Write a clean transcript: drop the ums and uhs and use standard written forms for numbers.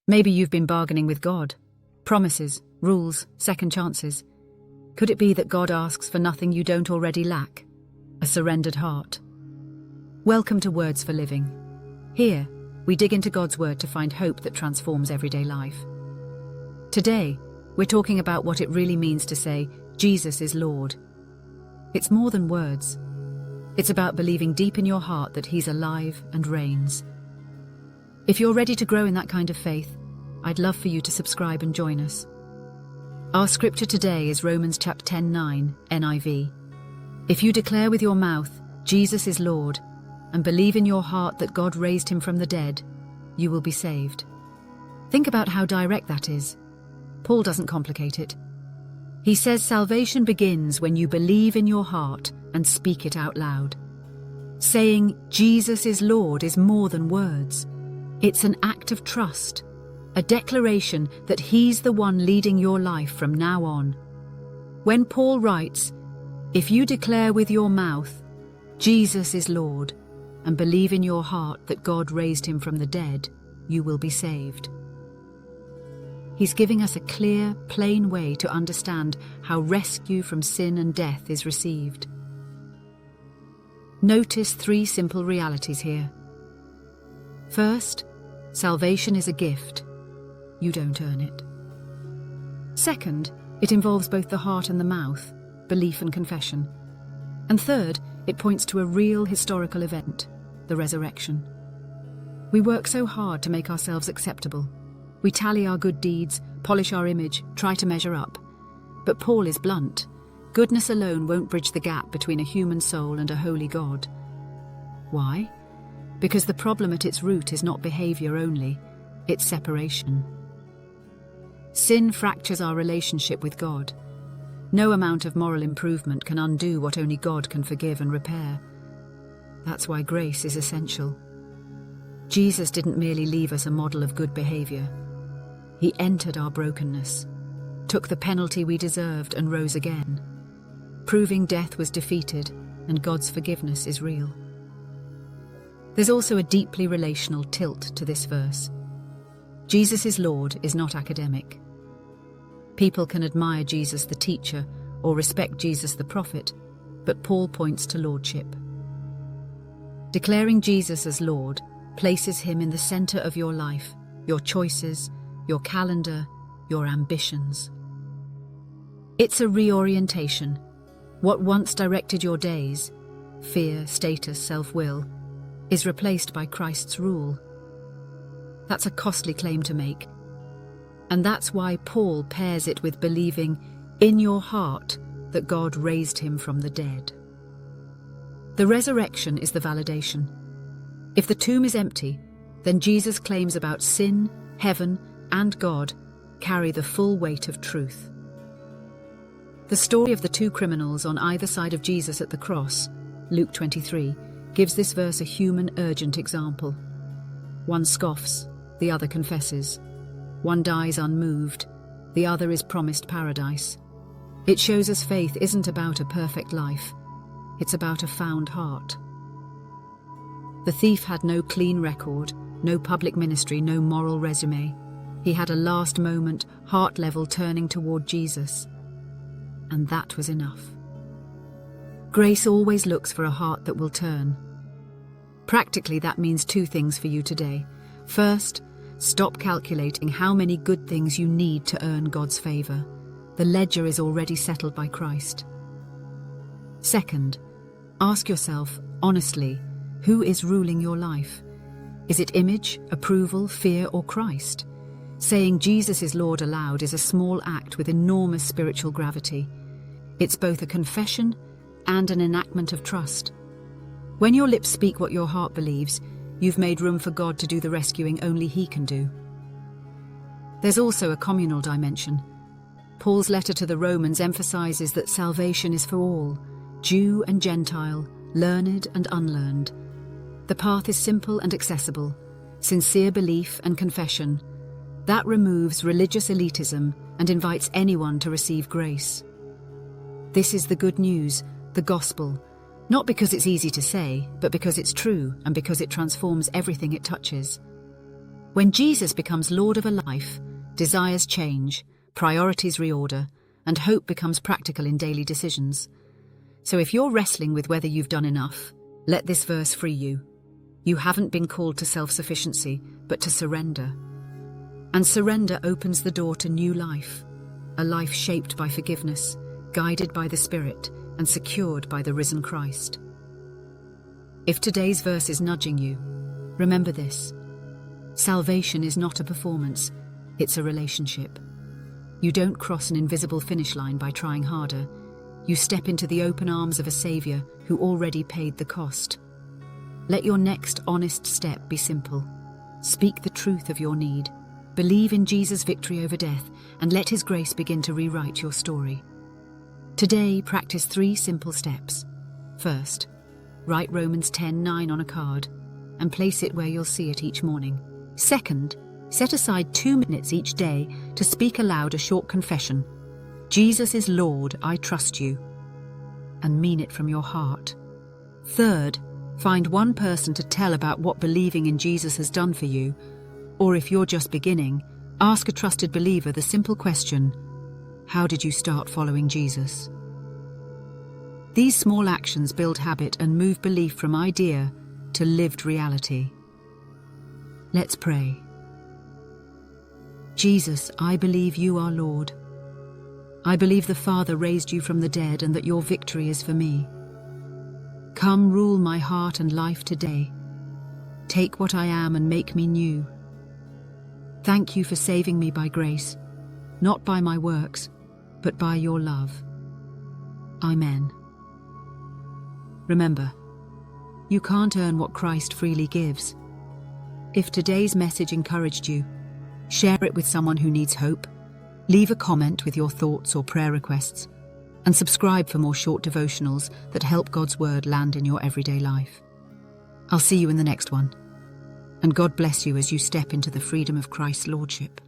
Maybe you've been bargaining with God. Promises, rules, second chances. Could it be that God asks for nothing you don't already lack? A surrendered heart. Welcome to Words for Living. Here, we dig into God's Word to find hope that transforms everyday life. Today, we're talking about what it really means to say, Jesus is Lord. It's more than words. It's about believing deep in your heart that He's alive and reigns. If you're ready to grow in that kind of faith, I'd love for you to subscribe and join us. Our scripture today is Romans chapter 10:9, NIV. If you declare with your mouth, Jesus is Lord, and believe in your heart that God raised Him from the dead, you will be saved. Think about how direct that is. Paul doesn't complicate it. He says salvation begins when you believe in your heart and speak it out loud. Saying Jesus is Lord is more than words. It's an act of trust, a declaration that He's the one leading your life from now on. When Paul writes, if you declare with your mouth, Jesus is Lord, and believe in your heart that God raised Him from the dead, you will be saved. He's giving us a clear, plain way to understand how rescue from sin and death is received. Notice three simple realities here. First, salvation is a gift. You don't earn it. Second, it involves both the heart and the mouth, belief and confession. And third, it points to a real historical event, the resurrection. We work so hard to make ourselves acceptable. We tally our good deeds, polish our image, try to measure up. But Paul is blunt. Goodness alone won't bridge the gap between a human soul and a holy God. Why? Because the problem at its root is not behavior only, it's separation. Sin fractures our relationship with God. No amount of moral improvement can undo what only God can forgive and repair. That's why grace is essential. Jesus didn't merely leave us a model of good behavior. He entered our brokenness, took the penalty we deserved and rose again, proving death was defeated and God's forgiveness is real. There's also a deeply relational tilt to this verse. Jesus is Lord is not academic. People can admire Jesus the teacher or respect Jesus the prophet, but Paul points to lordship. Declaring Jesus as Lord places Him in the center of your life, your choices, your calendar, your ambitions. It's a reorientation. What once directed your days, fear, status, self-will, is replaced by Christ's rule. That's a costly claim to make. And that's why Paul pairs it with believing in your heart that God raised Him from the dead. The resurrection is the validation. If the tomb is empty, then Jesus' claims about sin, heaven, and God carry the full weight of truth. The story of the two criminals on either side of Jesus at the cross, Luke 23, gives this verse a human, urgent example. One scoffs, the other confesses. One dies unmoved, the other is promised paradise. It shows us faith isn't about a perfect life, it's about a found heart. The thief had no clean record, no public ministry, no moral resume. He had a last moment, heart level turning toward Jesus. And that was enough. Grace always looks for a heart that will turn. Practically, that means two things for you today. First, stop calculating how many good things you need to earn God's favor. The ledger is already settled by Christ. Second, ask yourself, honestly, who is ruling your life? Is it image, approval, fear, or Christ? Saying Jesus is Lord aloud is a small act with enormous spiritual gravity. It's both a confession and an enactment of trust. When your lips speak what your heart believes, you've made room for God to do the rescuing only He can do. There's also a communal dimension. Paul's letter to the Romans emphasizes that salvation is for all, Jew and Gentile, learned and unlearned. The path is simple and accessible, sincere belief and confession. That removes religious elitism and invites anyone to receive grace. This is the good news, the gospel, not because it's easy to say, but because it's true and because it transforms everything it touches. When Jesus becomes Lord of a life, desires change, priorities reorder, and hope becomes practical in daily decisions. So if you're wrestling with whether you've done enough, let this verse free you. You haven't been called to self-sufficiency, but to surrender. And surrender opens the door to new life, a life shaped by forgiveness, guided by the Spirit, and secured by the risen Christ. If today's verse is nudging you, remember this. Salvation is not a performance, it's a relationship. You don't cross an invisible finish line by trying harder. You step into the open arms of a Savior who already paid the cost. Let your next honest step be simple. Speak the truth of your need. Believe in Jesus' victory over death, and let His grace begin to rewrite your story. Today, practice 3 simple steps. First, write Romans 10:9 on a card and place it where you'll see it each morning. Second, set aside 2 minutes each day to speak aloud a short confession. Jesus is Lord, I trust you. And mean it from your heart. Third, find one person to tell about what believing in Jesus has done for you. Or if you're just beginning, ask a trusted believer the simple question, how did you start following Jesus? These small actions build habit and move belief from idea to lived reality. Let's pray. Jesus, I believe you are Lord. I believe the Father raised you from the dead and that your victory is for me. Come rule my heart and life today. Take what I am and make me new. Thank you for saving me by grace, not by my works, but by your love. Amen. Remember, you can't earn what Christ freely gives. If today's message encouraged you, share it with someone who needs hope, leave a comment with your thoughts or prayer requests, and subscribe for more short devotionals that help God's Word land in your everyday life. I'll see you in the next one, and God bless you as you step into the freedom of Christ's Lordship.